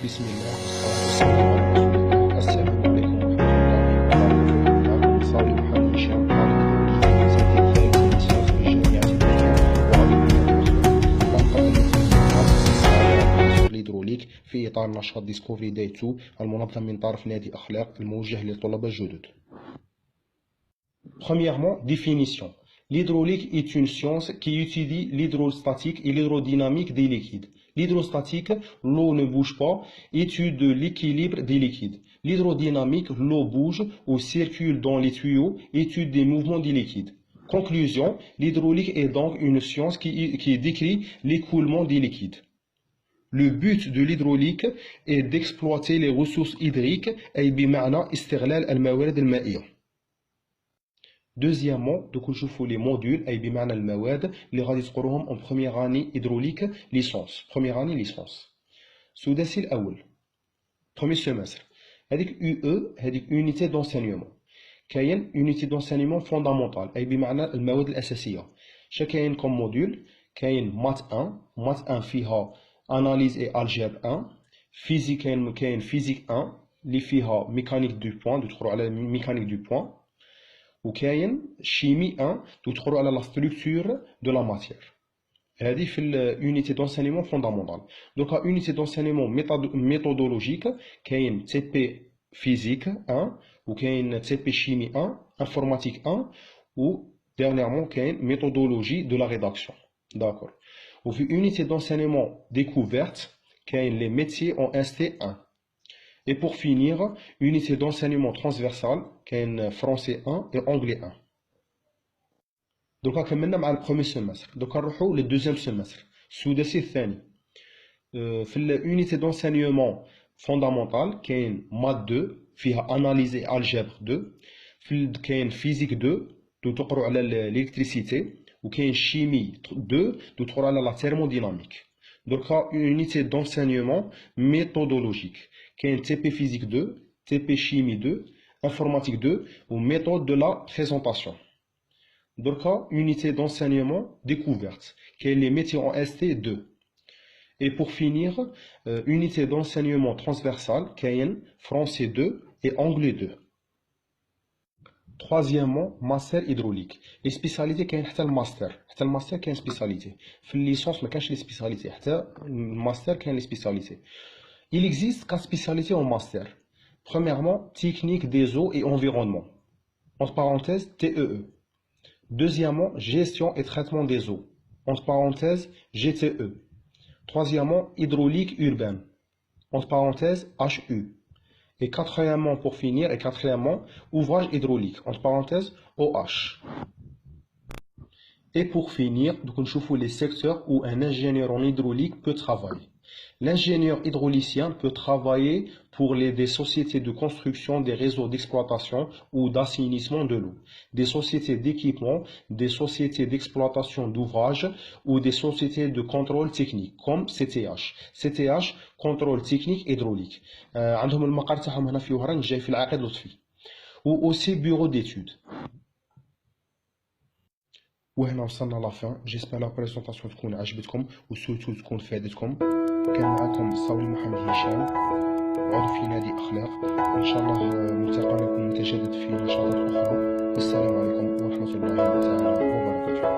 بسم الله والصلاة والسلام على رسول الله. السلام عليكم ورحمة الله وبركاته. معكم صالح محمد هشام، طالب في السنة الثالثة في جامعة المنيا وعضو في الهيدروليك في إطار نشاط ديسكوفري داي 2 المنظم من طرف نادي أخلاق الموجه للطلبة الجدد. Premièrement, définition. L'hydraulique est une science qui étudie l'hydrostatique et l'hydrodynamique des liquides. L'hydrostatique, l'eau ne bouge pas, étude de l'équilibre des liquides. L'hydrodynamique, l'eau bouge ou circule dans les tuyaux, étude des mouvements des liquides. Conclusion, l'hydraulique est donc une science qui décrit l'écoulement des liquides. Le but de l'hydraulique est d'exploiter les ressources hydriques أي بمعنى استغلال الموارد المائية. Deuxièmement, donc je fais les modules أي بمعنى المواد اللي غادي تقروهم en première année hydraulique licence. Première année licence. السداسي الأول. Premier semestre. هذيك UE هذيك unité d'enseignement. كاين unité d'enseignement fondamentale أي بمعنى المواد الأساسية. شا كاين comme module كاين math 1. math 1 فيها analyse et algèbre 1. physique كاين physique 1 اللي فيها mécanique du point تدخلوا على mécanique du point. وكاين chimie 1 تدخلوا على la structure de la matière. هذه في l'unité d'enseignement fondamentale. Donc la unité d'enseignement méthodologique كاين TP physique 1 وكاين TP chimie 1 informatique 1 ou dernièrement كاين méthodologie de la rédaction. D'accord. Ou في unité d'enseignement découverte كاين les métiers en ST1. Et pour finir, unité d'enseignement transversale, qui est français 1 et anglais 1. Donc, on a le premier semestre. Donc, on a le deuxième semestre. السداسي الثاني. في l'unité d'enseignement fondamentale, qui est maths 2, فيها analyse et algèbre 2. qui est physique 2, تقرأ على l'électricité. ou qui est chimie 2, تقرأ على la thermodynamique. Donc, une unité d'enseignement méthodologique. qui est TP physique 2, TP chimie 2, informatique 2 ou méthode de la présentation. Donc, unité d'enseignement découverte, qui est les métiers en ST 2. Et pour finir, unité d'enseignement transversale, qui est français 2 et anglais 2. Troisièmement, master hydraulique. Les spécialités qui sont le master. Le master qui est une spécialité. Dans la licence, il y a les spécialités. Le master qui est une spécialité. Il existe 4 spécialités en master. Premièrement, technique des eaux et environnement. Entre parenthèses, TEE. Deuxièmement, gestion et traitement des eaux. Entre parenthèses, GTE. Troisièmement, hydraulique urbaine. Entre parenthèses, HU. Et quatrièmement, pour finir, ouvrage hydraulique. Entre parenthèses, OH. Et pour finir, donc on voit les secteurs où un ingénieur en hydraulique peut travailler. L'ingénieur hydraulicien peut travailler pour des sociétés de construction des réseaux d'exploitation ou d'assainissement de l'eau, des sociétés d'équipement, des sociétés d'exploitation d'ouvrages ou des sociétés de contrôle technique comme CTH. CTH, contrôle technique hydraulique. عندهم المقر تاعهم هنا في وهران جاي في العقيد لطفي. Ou aussi bureau d'études. وهنا وصلنا لافان. جيسبر لا بريزونطاسيون تكون عجبتكم وسورتو تكون فادتكم. كان معكم صالح محمد هشام، عضو في نادي أخلاق. إن شاء الله ملتقى بكم متجدد في نشاطات أخرى. السلام عليكم ورحمة الله تعالى وبركاته.